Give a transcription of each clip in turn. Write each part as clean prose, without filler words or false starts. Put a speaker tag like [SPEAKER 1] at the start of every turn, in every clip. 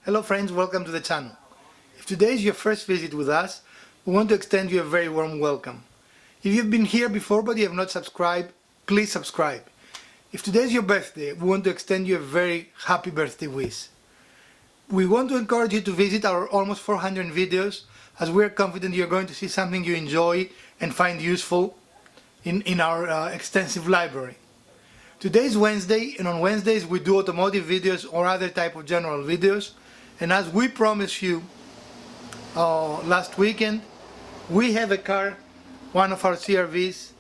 [SPEAKER 1] Hello friends, welcome to the channel. If today is your first visit with us, we want to extend you a very warm welcome. If you've been here before but you have not subscribed, please subscribe. If today is your birthday, we want to extend you a very happy birthday wish. We want to encourage you to visit our almost 400 videos, as we are confident you're going to see something you enjoy and find useful in our extensive library. Today is Wednesday, and on Wednesdays we do automotive videos or other type of general videos. And as we promised you last weekend, we have a car, one of our CRVs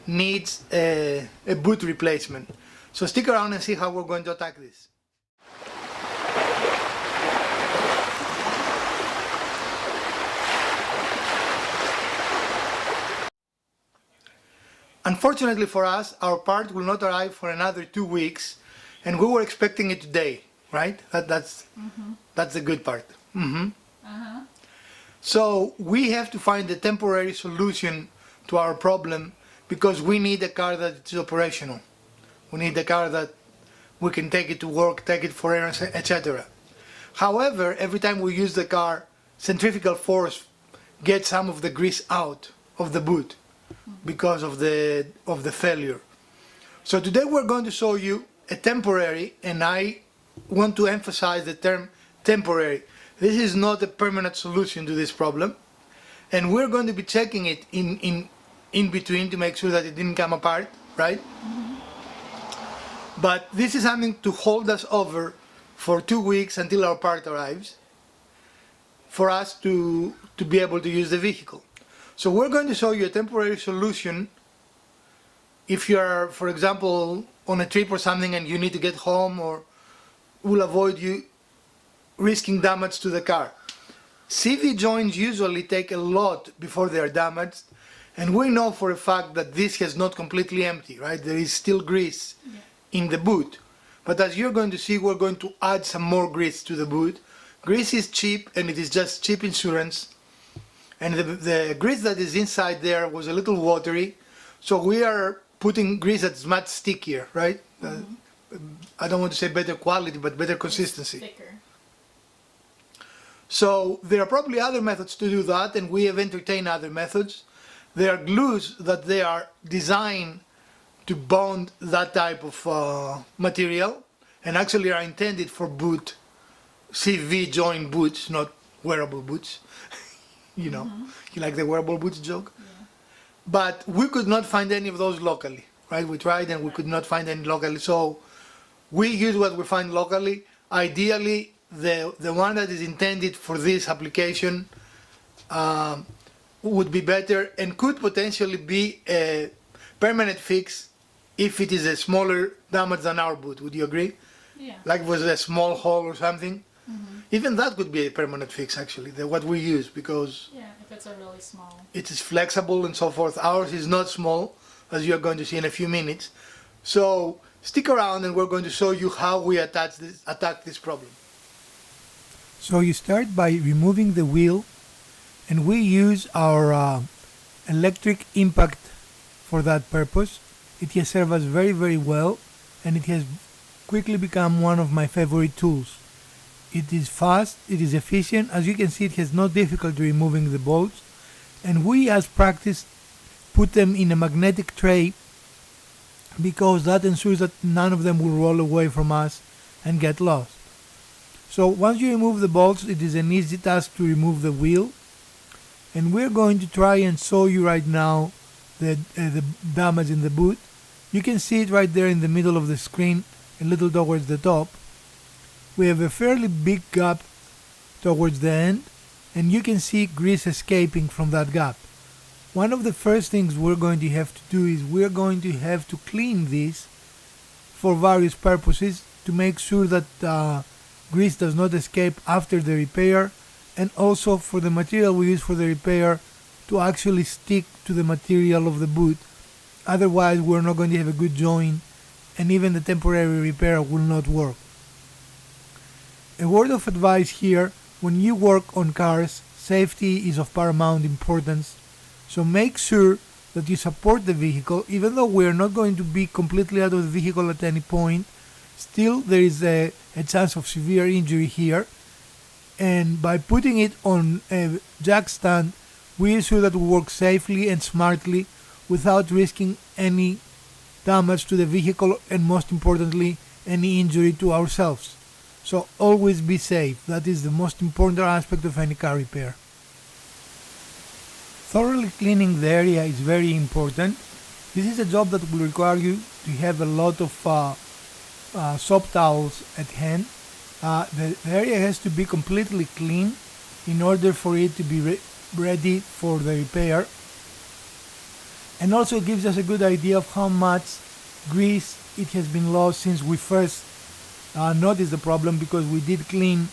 [SPEAKER 1] needs a boot replacement. So stick around and see how we're going to attack this. Unfortunately for us, our part will not arrive for another 2 weeks, and we were expecting it today, right? That's the good part. So we have to find a temporary solution to our problem, because we need a car that is operational. We need a car that we can take it to work, take it for errands, etc. However, every time we use the car, centrifugal force gets some of the grease out of the boot because of the failure. So today we're going to show you a temporary, and I want to emphasize the term temporary. This is not a permanent solution to this problem, and we're going to be checking it in between to make sure that it didn't come apart, right? But this is something to hold us over for 2 weeks until our part arrives, for us to be able to use the vehicle. So we're going to show you a temporary solution if you are, for example, on a trip or something and you need to get home, or will avoid you risking damage to the car. CV joints usually take a lot before they are damaged, and we know for a fact that this is not completely empty, right? There is still grease in the boot. But as you're going to see, we're going to add some more grease to the boot. Grease is cheap, and it is just cheap insurance. And the grease that is inside there was a little watery, so we are putting grease that's much stickier, right? I don't want to say better quality, but better consistency.
[SPEAKER 2] Thicker.
[SPEAKER 1] So there are probably other methods to do that, and we have entertained other methods. There are glues that they are designed to bond that type of material, and actually are intended for boot, CV joint boots, not wearable boots. You know, you like the wearable boots joke? Yeah. But we could not find any of those locally, right? We tried and we could not find any locally. So we use what we find locally. Ideally, the one that is intended for this application would be better, and could potentially be a permanent fix if it is a smaller damage than our boot. Would you agree?
[SPEAKER 2] Yeah.
[SPEAKER 1] Like it was a small hole or something? Even that could be a permanent fix, actually, what we use, because
[SPEAKER 2] Yeah, if it's a really small.
[SPEAKER 1] it is flexible and so forth. Ours is not small, as you are going to see in a few minutes. So stick around and we're going to show you how we attack this problem. So you start by removing the wheel, and we use our electric impact for that purpose. It has served us very, very well, and it has quickly become one of my favorite tools. It is fast, it is efficient. As you can see, it has no difficulty removing the bolts, and we, as practice, put them in a magnetic tray, because that ensures that none of them will roll away from us and get lost. So once you remove the bolts, it is an easy task to remove the wheel, and we're going to try and show you right now the damage in the boot. You can see it right there in the middle of the screen, a little towards the top. We have a fairly big gap towards the end, and you can see grease escaping from that gap. One of the first things we're going to have to do is we're going to have to clean this for various purposes, to make sure that grease does not escape after the repair, and also for the material we use for the repair to actually stick to the material of the boot. Otherwise, we're not going to have a good joint, and even the temporary repair will not work. A word of advice here: when you work on cars, safety is of paramount importance, so make sure that you support the vehicle. Even though we are not going to be completely out of the vehicle at any point, still there is a chance of severe injury here, and by putting it on a jack stand, we ensure that we work safely and smartly without risking any damage to the vehicle and, most importantly, any injury to ourselves. So always be safe. That is the most important aspect of any car repair. Thoroughly cleaning the area is very important. This is a job that will require you to have a lot of soap towels at hand. The area has to be completely clean in order for it to be ready for the repair, and also it gives us a good idea of how much grease it has been lost since we first noticed the problem, because we did clean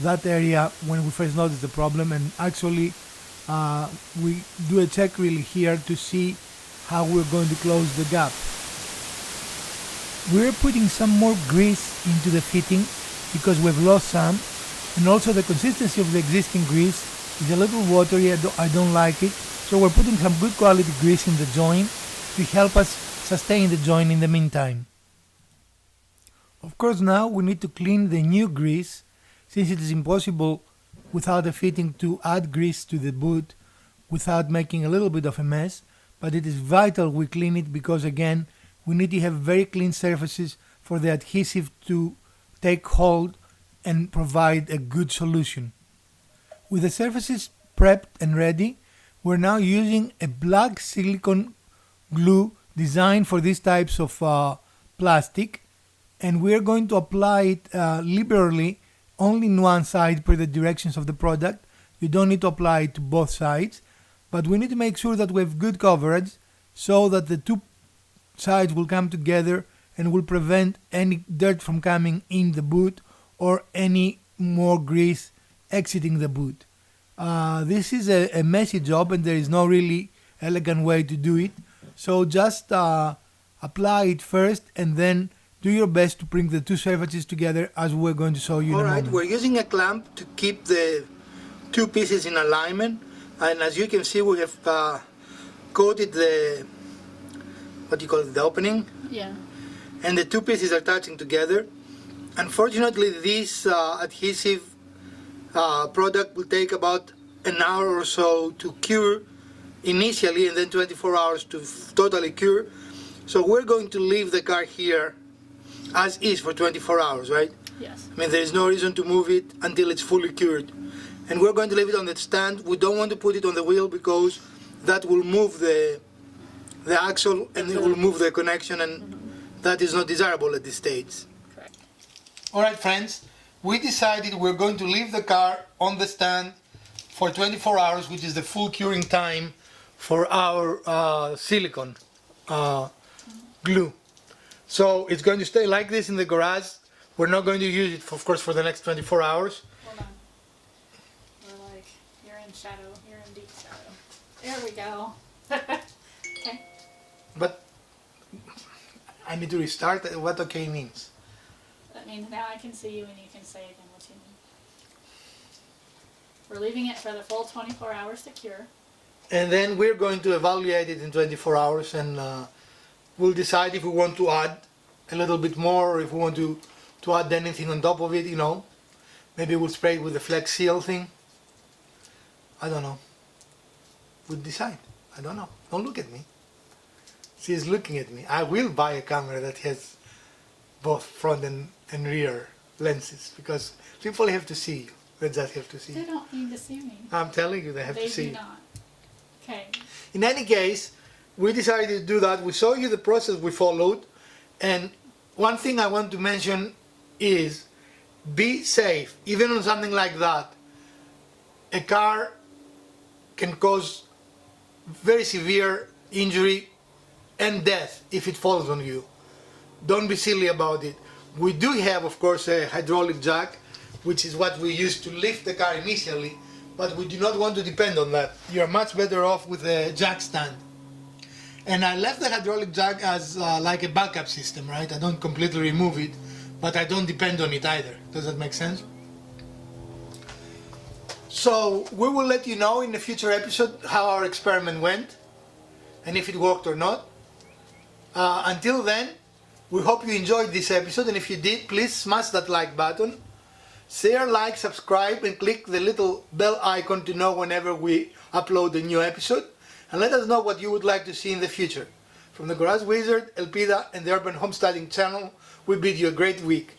[SPEAKER 1] that area when we first noticed the problem, and actually we do a check really here to see how we're going to close the gap. We're putting some more grease into the fitting because we've lost some, and also the consistency of the existing grease is a little watery. I don't like it, so we're putting some good quality grease in the joint to help us sustain the joint in the meantime. Of course, now we need to clean the new grease, since it is impossible without a fitting to add grease to the boot without making a little bit of a mess, but it is vital we clean it because, again, we need to have very clean surfaces for the adhesive to take hold and provide a good solution. With the surfaces prepped and ready, we're now using a black silicone glue designed for these types of plastic, and we're going to apply it liberally only in one side per the directions of the product. You don't need to apply it to both sides, but we need to make sure that we have good coverage so that the two sides will come together and will prevent any dirt from coming in the boot or any more grease exiting the boot. This is a messy job and there is no really elegant way to do it. So just apply it first and then do your best to bring the two surfaces together as we're going to show you in a moment. Alright, we're using a clamp to keep the two pieces in alignment, and as you can see we have coated the, what do you call it, the opening? Yeah. And the two pieces are touching together. Unfortunately, this adhesive product will take about an hour or so to cure initially, and then 24 hours to totally cure. So we're going to leave the car here as is for 24 hours, right? Yes. I mean, there is no reason to move it until it's fully cured. And we're going to leave it on the stand. We don't want to put it on the wheel because that will move the axle and it will move the connection, and that is not desirable at this stage. Correct. Alright friends, we decided we're going to leave the car on the stand for 24 hours, which is the full curing time for our silicone glue. So it's going to stay like this in the garage. We're not going to use it, of course, for the next 24 hours.
[SPEAKER 2] Hold on. We're like, you're in shadow, you're in deep shadow. There we go. Okay.
[SPEAKER 1] But I need to restart. What okay means?
[SPEAKER 2] That means now I can see you and you can say again what you mean. We're leaving it for the full 24 hours to cure.
[SPEAKER 1] And then we're going to evaluate it in 24 hours and we'll decide if we want to add a little bit more or if we want to add anything on top of it, you know. Maybe we'll spray it with the Flex Seal thing. I don't know. We'll decide. I don't know. Don't look at me. She is looking at me. I will buy a camera that has both front and rear lenses because people have to see you. They just have to see you.
[SPEAKER 2] They don't need to see me.
[SPEAKER 1] I'm telling you, they have to see you.
[SPEAKER 2] They do not. Okay.
[SPEAKER 1] In any case, we decided to do that. We show you the process we followed, and one thing I want to mention is be safe. Even on something like that, a car can cause very severe injury and death if it falls on you. Don't be silly about it. We do have, of course, a hydraulic jack, which is what we use to lift the car initially, but we do not want to depend on that. You're much better off with a jack stand. And I left the hydraulic jack as like a backup system, right? I don't completely remove it, but I don't depend on it either. Does that make sense? So we will let you know in a future episode how our experiment went and if it worked or not. Until then, we hope you enjoyed this episode, and if you did, please smash that like button Share, like, subscribe, and click the little bell icon to know whenever we upload a new episode. And let us know what you would like to see in the future. From the Garage Wizard, Elpida, and the Urban Homesteading channel, we bid you a great week.